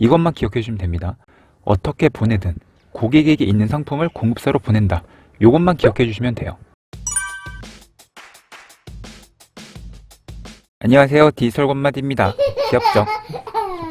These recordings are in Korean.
이것만 기억해 주시면 됩니다. 어떻게 보내든 고객에게 있는 상품을 공급사로 보낸다. 이것만 기억해 주시면 돼요. 안녕하세요, 디지털건마디입니다. 귀엽죠?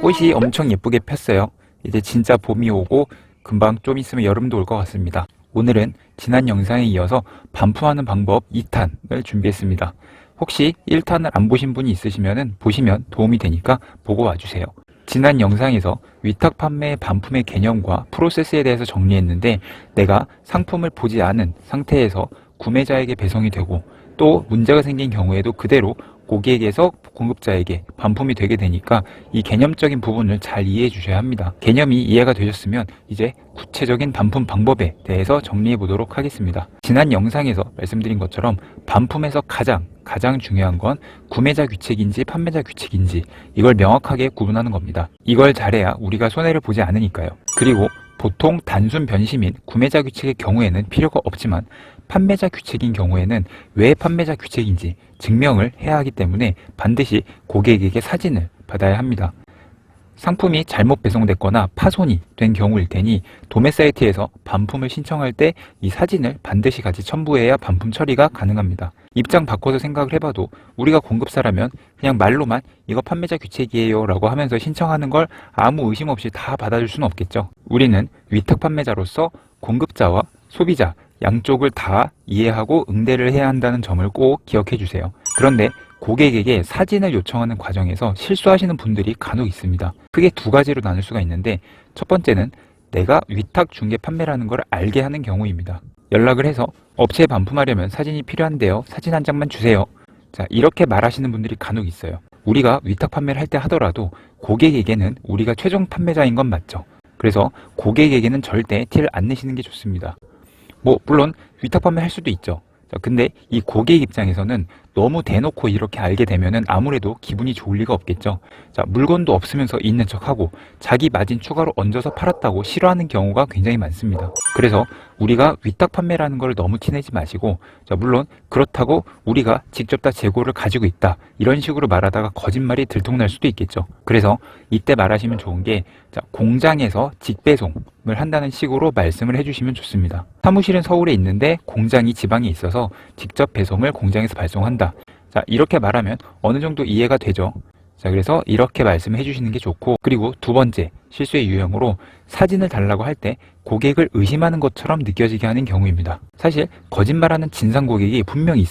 꽃이 엄청 예쁘게 폈어요. 이제 진짜 봄이 오고 금방 좀 있으면 여름도 올 것 같습니다. 오늘은 지난 영상에 이어서 반품하는 방법 2탄을 준비했습니다. 혹시 1탄을 안 보신 분이 있으시면 보시면 도움이 되니까 보고 와주세요. 지난 영상에서 위탁 판매의 반품의 개념과 프로세스에 대해서 정리했는데, 내가 상품을 보지 않은 상태에서 구매자에게 배송이 되고 또 문제가 생긴 경우에도 그대로 고객에게서 공급자에게 반품이 되게 되니까 이 개념적인 부분을 잘 이해해 주셔야 합니다. 개념이 이해가 되셨으면 이제 구체적인 반품 방법에 대해서 정리해 보도록 하겠습니다. 지난 영상에서 말씀드린 것처럼 반품에서 가장 중요한 건 구매자 규칙인지 판매자 규칙인지, 이걸 명확하게 구분하는 겁니다. 이걸 잘해야 우리가 손해를 보지 않으니까요. 그리고 보통 단순 변심인 구매자 규칙의 경우에는 필요가 없지만, 판매자 규칙인 경우에는 왜 판매자 규칙인지 증명을 해야 하기 때문에 반드시 고객에게 사진을 받아야 합니다. 상품이 잘못 배송됐거나 파손이 된 경우일 테니 도매 사이트에서 반품을 신청할 때 이 사진을 반드시 같이 첨부해야 반품 처리가 가능합니다. 입장 바꿔서 생각을 해봐도 우리가 공급사라면 그냥 말로만 이거 판매자 규칙이에요 라고 하면서 신청하는 걸 아무 의심 없이 다 받아줄 수는 없겠죠. 우리는 위탁 판매자로서 공급자와 소비자 양쪽을 다 이해하고 응대를 해야 한다는 점을 꼭 기억해 주세요. 그런데 고객에게 사진을 요청하는 과정에서 실수하시는 분들이 간혹 있습니다. 크게 두 가지로 나눌 수가 있는데, 첫 번째는 내가 위탁 중개 판매라는 걸 알게 하는 경우입니다. 연락을 해서 업체에 반품하려면 사진이 필요한데요, 사진 한 장만 주세요. 자, 이렇게 말하시는 분들이 간혹 있어요. 우리가 위탁 판매를 할 때 하더라도 고객에게는 우리가 최종 판매자인 건 맞죠. 그래서 고객에게는 절대 티를 안 내시는 게 좋습니다. 물론 위탁 판매 할 수도 있죠. 자, 근데 이 고객 입장에서는 너무 대놓고 이렇게 알게 되면은 아무래도 기분이 좋을 리가 없겠죠. 자, 물건도 없으면서 있는 척하고 자기 마진 추가로 얹어서 팔았다고 싫어하는 경우가 굉장히 많습니다. 그래서 우리가 위탁 판매라는 걸 너무 티내지 마시고, 자, 물론 그렇다고 우리가 직접 다 재고를 가지고 있다 이런 식으로 말하다가 거짓말이 들통날 수도 있겠죠. 그래서 이때 말하시면 좋은 게, 자, 공장에서 직배송을 한다는 식으로 말씀을 해주시면 좋습니다. 사무실은 서울에 있는데 공장이 지방에 있어서 직접 배송을 공장에서 발송한다. 자, 이렇게 말하면 어느 정도 이해가 되죠. 자, 그래서 이렇게 말씀해 주시는 게 좋고, 그리고 두 번째 실수의 유형으로 사진을 달라고 할 때 고객을 의심하는 것처럼 느껴지게 하는 경우입니다. 사실 거짓말하는 진상 고객이 분명히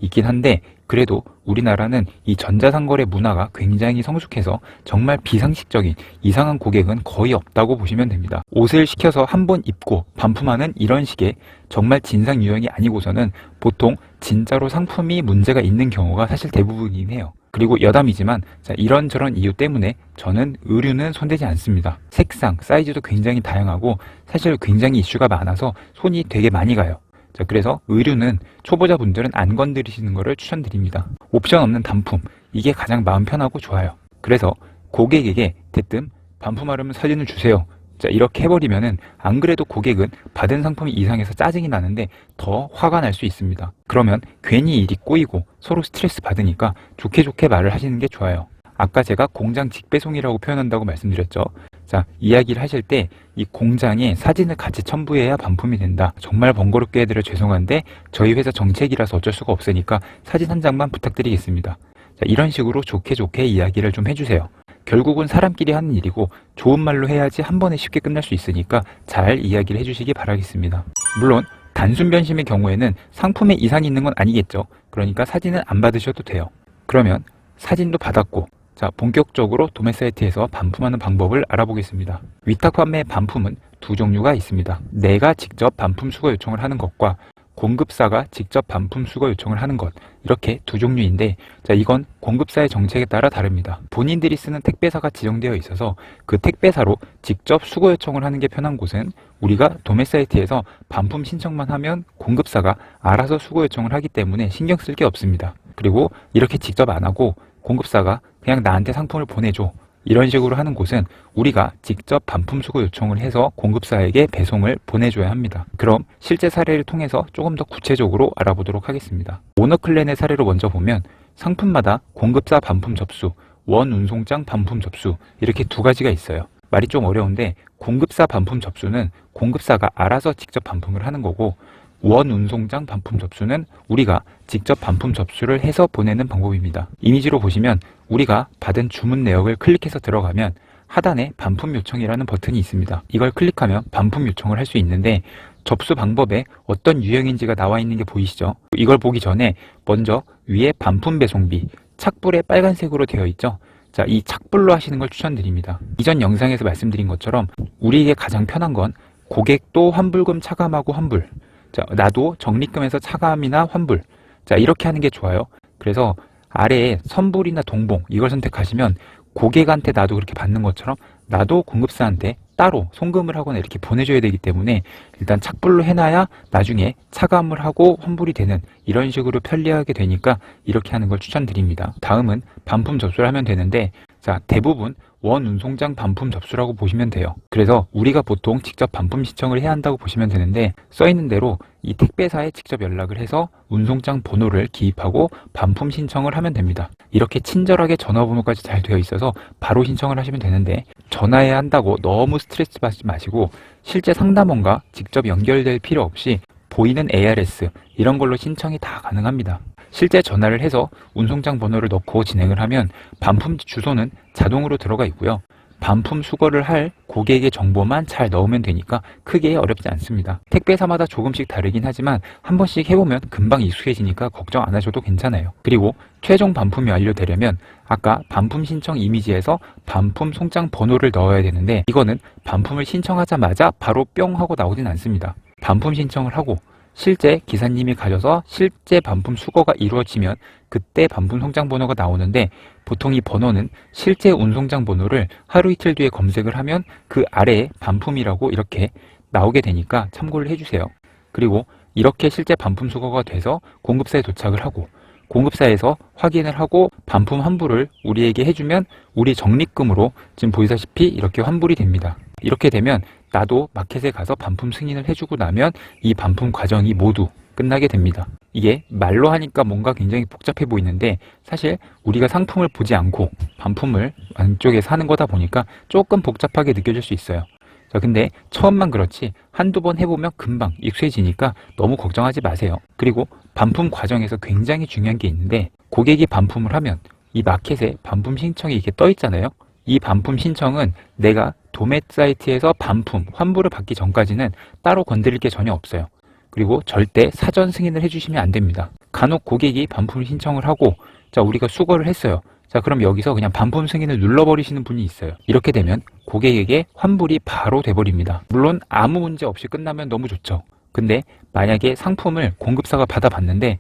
있긴 한데, 그래도 우리나라는 이 전자상거래 문화가 굉장히 성숙해서 정말 비상식적인 이상한 고객은 거의 없다고 보시면 됩니다. 옷을 시켜서 한 번 입고 반품하는 이런 식의 정말 진상 유형이 아니고서는 보통 진짜로 상품이 문제가 있는 경우가 사실 대부분이긴 해요. 그리고 여담이지만, 자, 이런저런 이유 때문에 저는 의류는 손대지 않습니다. 색상, 사이즈도 굉장히 다양하고 사실 굉장히 이슈가 많아서 손이 되게 많이 가요. 자, 그래서 의류는 초보자분들은 안 건드리시는 것을 추천드립니다. 옵션 없는 단품, 이게 가장 마음 편하고 좋아요. 그래서 고객에게 대뜸 반품하려면 사진을 주세요, 자, 이렇게 해버리면은 안 그래도 고객은 받은 상품이 이상해서 짜증이 나는데 더 화가 날 수 있습니다. 그러면 괜히 일이 꼬이고 서로 스트레스 받으니까 좋게 말을 하시는 게 좋아요. 아까 제가 공장 직배송이라고 표현한다고 말씀드렸죠. 자, 이야기를 하실 때 이 공장에 사진을 같이 첨부해야 반품이 된다. 정말 번거롭게 해드려 죄송한데 저희 회사 정책이라서 어쩔 수가 없으니까 사진 한 장만 부탁드리겠습니다. 자, 이런 식으로 좋게 이야기를 좀 해주세요. 결국은 사람끼리 하는 일이고 좋은 말로 해야지 한 번에 쉽게 끝날 수 있으니까 잘 이야기를 해주시기 바라겠습니다. 물론 단순 변심의 경우에는 상품에 이상이 있는 건 아니겠죠. 그러니까 사진은 안 받으셔도 돼요. 그러면 사진도 받았고, 자, 본격적으로 도매 사이트에서 반품하는 방법을 알아보겠습니다. 위탁 판매 반품은 두 종류가 있습니다. 내가 직접 반품 수거 요청을 하는 것과 공급사가 직접 반품 수거 요청을 하는 것, 이렇게 두 종류인데, 자, 이건 공급사의 정책에 따라 다릅니다. 본인들이 쓰는 택배사가 지정되어 있어서 그 택배사로 직접 수거 요청을 하는 게 편한 곳은 우리가 도매 사이트에서 반품 신청만 하면 공급사가 알아서 수거 요청을 하기 때문에 신경 쓸 게 없습니다. 그리고 이렇게 직접 안 하고 공급사가 그냥 나한테 상품을 보내줘, 이런 식으로 하는 곳은 우리가 직접 반품 수거 요청을 해서 공급사에게 배송을 보내줘야 합니다. 그럼 실제 사례를 통해서 조금 더 구체적으로 알아보도록 하겠습니다. 모노클랜의 사례로 먼저 보면 상품마다 공급사 반품 접수, 원 운송장 반품 접수, 이렇게 두 가지가 있어요. 말이 좀 어려운데 공급사 반품 접수는 공급사가 알아서 직접 반품을 하는 거고 원운송장 반품 접수는 우리가 직접 반품 접수를 해서 보내는 방법입니다. 이미지로 보시면 우리가 받은 주문 내역을 클릭해서 들어가면 하단에 반품 요청이라는 버튼이 있습니다. 이걸 클릭하면 반품 요청을 할 수 있는데 접수 방법에 어떤 유형인지가 나와 있는 게 보이시죠? 이걸 보기 전에 먼저 위에 반품 배송비 착불에 빨간색으로 되어 있죠? 자, 이 착불로 하시는 걸 추천드립니다. 이전 영상에서 말씀드린 것처럼 우리에게 가장 편한 건 고객도 환불금 차감하고 환불. 자, 나도 적립금에서 차감이나 환불. 자, 이렇게 하는 게 좋아요. 그래서 아래에 선불이나 동봉 이걸 선택하시면 고객한테 나도 그렇게 받는 것처럼 나도 공급사한테 따로 송금을 하거나 이렇게 보내줘야 되기 때문에 일단 착불로 해놔야 나중에 차감을 하고 환불이 되는 이런 식으로 편리하게 되니까 이렇게 하는 걸 추천드립니다. 다음은 반품 접수를 하면 되는데 자, 대부분 원운송장 반품 접수라고 보시면 돼요. 그래서 우리가 보통 직접 반품 신청을 해야 한다고 보시면 되는데 써있는 대로 이 택배사에 직접 연락을 해서 운송장 번호를 기입하고 반품 신청을 하면 됩니다. 이렇게 친절하게 전화번호까지 잘 되어 있어서 바로 신청을 하시면 되는데 전화해야 한다고 너무 스트레스 받지 마시고 실제 상담원과 직접 연결될 필요 없이 보이는 ARS 이런 걸로 신청이 다 가능합니다. 실제 전화를 해서 운송장 번호를 넣고 진행을 하면 반품 주소는 자동으로 들어가 있고요. 반품 수거를 할 고객의 정보만 잘 넣으면 되니까 크게 어렵지 않습니다. 택배사마다 조금씩 다르긴 하지만 한 번씩 해보면 금방 익숙해지니까 걱정 안 하셔도 괜찮아요. 그리고 최종 반품이 완료되려면 아까 반품 신청 이미지에서 반품 송장 번호를 넣어야 되는데 이거는 반품을 신청하자마자 바로 뿅 하고 나오진 않습니다. 반품 신청을 하고 실제 기사님이 가셔서 실제 반품 수거가 이루어지면 그때 반품 송장 번호가 나오는데 보통 이 번호는 실제 운송장 번호를 하루 이틀 뒤에 검색을 하면 그 아래에 반품이라고 이렇게 나오게 되니까 참고를 해주세요. 그리고 이렇게 실제 반품 수거가 돼서 공급사에 도착을 하고 공급사에서 확인을 하고 반품 환불을 우리에게 해주면 우리 적립금으로 지금 보이다시피 이렇게 환불이 됩니다. 이렇게 되면 나도 마켓에 가서 반품 승인을 해주고 나면 이 반품 과정이 모두 끝나게 됩니다. 이게 말로 하니까 뭔가 굉장히 복잡해 보이는데 사실 우리가 상품을 보지 않고 반품을 안쪽에서 하는 거다 보니까 조금 복잡하게 느껴질 수 있어요. 자, 근데 처음만 그렇지 한두 번 해보면 금방 익숙해지니까 너무 걱정하지 마세요. 그리고 반품 과정에서 굉장히 중요한 게 있는데 고객이 반품을 하면 이 마켓에 반품 신청이 이렇게 떠 있잖아요. 이 반품 신청은 내가 도매 사이트에서 반품, 환불을 받기 전까지는 따로 건드릴 게 전혀 없어요. 그리고 절대 사전 승인을 해주시면 안 됩니다. 간혹 고객이 반품 신청을 하고 자, 우리가 수거를 했어요. 자, 그럼 여기서 그냥 반품 승인을 눌러버리시는 분이 있어요. 이렇게 되면 고객에게 환불이 바로 돼버립니다. 물론 아무 문제 없이 끝나면 너무 좋죠. 근데 만약에 상품을 공급사가 받아봤는데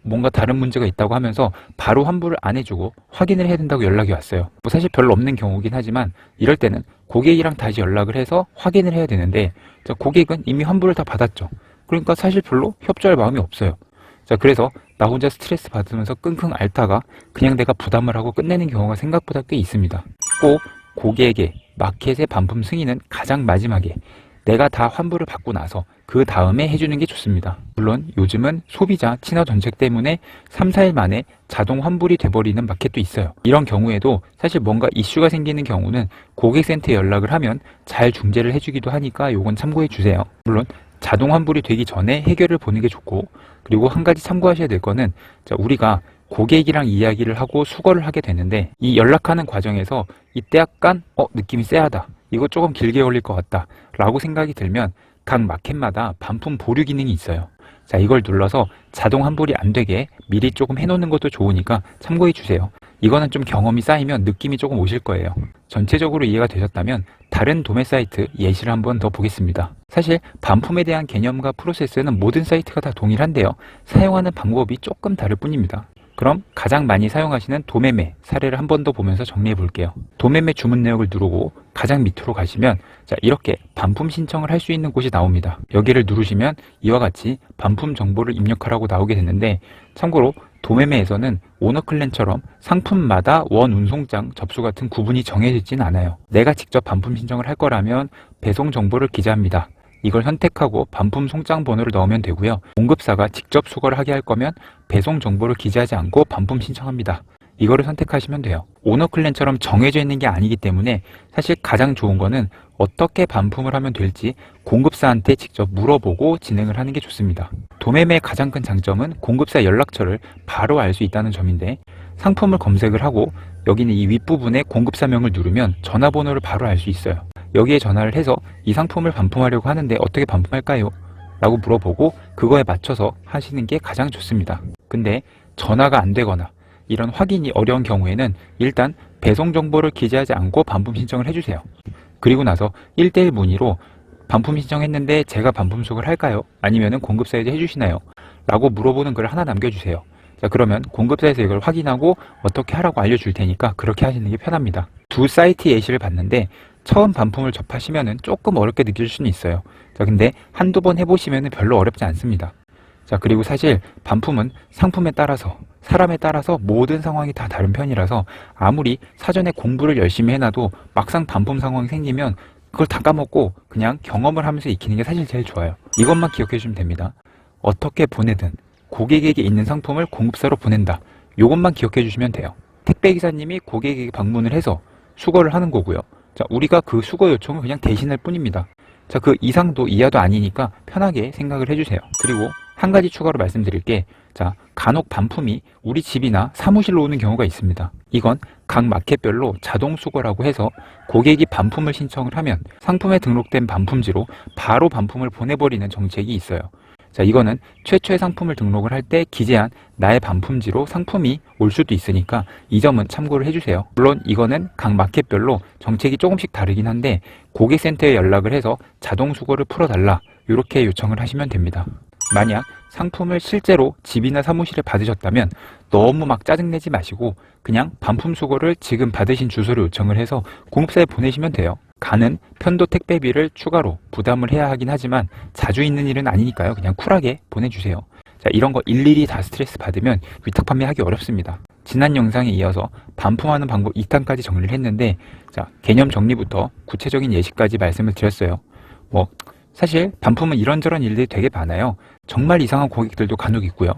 뭔가 다른 문제가 있다고 하면서 바로 환불을 안 해주고 확인을 해야 된다고 연락이 왔어요. 뭐 사실 별로 없는 경우긴 하지만 이럴 때는 고객이랑 다시 연락을 해서 확인을 해야 되는데 자, 고객은 이미 환불을 다 받았죠. 그러니까 사실 별로 협조할 마음이 없어요. 자, 그래서 나 혼자 스트레스 받으면서 끙끙 앓다가 그냥 내가 부담을 하고 끝내는 경우가 생각보다 꽤 있습니다. 꼭 고객에게 마켓의 반품 승인은 가장 마지막에 내가 다 환불을 받고 나서 그 다음에 해주는 게 좋습니다. 물론 요즘은 소비자 친화 정책 때문에 3, 4일 만에 자동 환불이 돼버리는 마켓도 있어요. 이런 경우에도 사실 뭔가 이슈가 생기는 경우는 고객센터에 연락을 하면 잘 중재를 해주기도 하니까 요건 참고해 주세요. 물론 자동 환불이 되기 전에 해결을 보는 게 좋고 그리고 한 가지 참고하셔야 될 거는 자, 우리가 고객이랑 이야기를 하고 수거를 하게 되는데 이 연락하는 과정에서 이때 약간 느낌이 쎄하다. 이거 조금 길게 걸릴 것 같다 라고 생각이 들면 각 마켓마다 반품 보류 기능이 있어요. 자, 이걸 눌러서 자동 환불이 안 되게 미리 조금 해놓는 것도 좋으니까 참고해 주세요. 이거는 좀 경험이 쌓이면 느낌이 조금 오실 거예요. 전체적으로 이해가 되셨다면 다른 도매 사이트 예시를 한번 더 보겠습니다. 사실 반품에 대한 개념과 프로세스는 모든 사이트가 다 동일한데요. 사용하는 방법이 조금 다를 뿐입니다. 그럼 가장 많이 사용하시는 도매매 사례를 한 번 더 보면서 정리해 볼게요. 도매매 주문 내역을 누르고 가장 밑으로 가시면 자, 이렇게 반품 신청을 할 수 있는 곳이 나옵니다. 여기를 누르시면 이와 같이 반품 정보를 입력하라고 나오게 되는데 참고로 도매매에서는 오너클랜처럼 상품마다 원 운송장 접수 같은 구분이 정해져 있지는 않아요. 내가 직접 반품 신청을 할 거라면 배송 정보를 기재합니다. 이걸 선택하고 반품 송장 번호를 넣으면 되고요. 공급사가 직접 수거를 하게 할 거면 배송 정보를 기재하지 않고 반품 신청합니다. 이거를 선택하시면 돼요. 오너클랜처럼 정해져 있는 게 아니기 때문에 사실 가장 좋은 거는 어떻게 반품을 하면 될지 공급사한테 직접 물어보고 진행을 하는 게 좋습니다. 도매매의 가장 큰 장점은 공급사 연락처를 바로 알 수 있다는 점인데, 상품을 검색을 하고 여기는 이 윗부분에 공급사명을 누르면 전화번호를 바로 알 수 있어요. 여기에 전화를 해서 이 상품을 반품하려고 하는데 어떻게 반품할까요? 라고 물어보고 그거에 맞춰서 하시는 게 가장 좋습니다. 근데 전화가 안 되거나 이런 확인이 어려운 경우에는 일단 배송 정보를 기재하지 않고 반품 신청을 해주세요. 그리고 나서 1:1 문의로 반품 신청했는데 제가 반품 수거를 할까요? 아니면 공급사에서 해주시나요? 라고 물어보는 글 하나 남겨주세요. 자, 그러면 공급사에서 이걸 확인하고 어떻게 하라고 알려줄 테니까 그렇게 하시는 게 편합니다. 두 사이트 예시를 봤는데 처음 반품을 접하시면 조금 어렵게 느껴질 수는 있어요. 자, 근데 한두 번 해보시면 별로 어렵지 않습니다. 자, 그리고 사실 반품은 상품에 따라서, 사람에 따라서 모든 상황이 다 다른 편이라서 아무리 사전에 공부를 열심히 해놔도 막상 반품 상황이 생기면 그걸 다 까먹고 그냥 경험을 하면서 익히는 게 사실 제일 좋아요. 이것만 기억해 주시면 됩니다. 어떻게 보내든 고객에게 있는 상품을 공급사로 보낸다. 이것만 기억해 주시면 돼요. 택배기사님이 고객에게 방문을 해서 수거를 하는 거고요. 자, 우리가 그 수거 요청을 그냥 대신할 뿐입니다. 자, 그 이상도 이하도 아니니까 편하게 생각을 해주세요. 그리고 한 가지 추가로 말씀드릴 게, 자, 간혹 반품이 우리 집이나 사무실로 오는 경우가 있습니다. 이건 각 마켓별로 자동 수거라고 해서 고객이 반품을 신청을 하면 상품에 등록된 반품지로 바로 반품을 보내버리는 정책이 있어요. 자, 이거는 최초의 상품을 등록을 할 때 기재한 나의 반품지로 상품이 올 수도 있으니까 이 점은 참고를 해주세요. 물론 이거는 각 마켓별로 정책이 조금씩 다르긴 한데 고객센터에 연락을 해서 자동 수거를 풀어달라, 이렇게 요청을 하시면 됩니다. 만약 상품을 실제로 집이나 사무실에 받으셨다면 너무 막 짜증내지 마시고 그냥 반품 수거를 지금 받으신 주소로 요청을 해서 공급사에 보내시면 돼요. 가는 편도 택배비를 추가로 부담을 해야 하긴 하지만 자주 있는 일은 아니니까요. 그냥 쿨하게 보내주세요. 자, 이런 거 일일이 다 스트레스 받으면 위탁 판매하기 어렵습니다. 지난 영상에 이어서 반품하는 방법 2탄까지 정리를 했는데, 자, 개념 정리부터 구체적인 예시까지 말씀을 드렸어요. 사실 반품은 이런저런 일들이 되게 많아요. 정말 이상한 고객들도 간혹 있고요.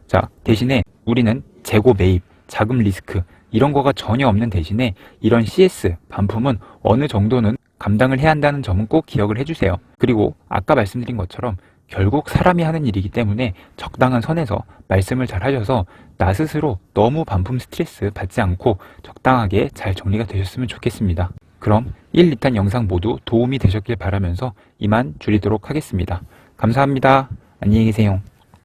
자, 대신에 우리는 재고 매입, 자금 리스크 이런 거가 전혀 없는 대신에 이런 CS, 반품은 어느 정도는 감당을 해야 한다는 점은 꼭 기억을 해주세요. 그리고 아까 말씀드린 것처럼 결국 사람이 하는 일이기 때문에 적당한 선에서 말씀을 잘 하셔서 나 스스로 너무 반품 스트레스 받지 않고 적당하게 잘 정리가 되셨으면 좋겠습니다. 그럼 1, 2탄 영상 모두 도움이 되셨길 바라면서 이만 줄이도록 하겠습니다. 감사합니다. 안녕히 계세요.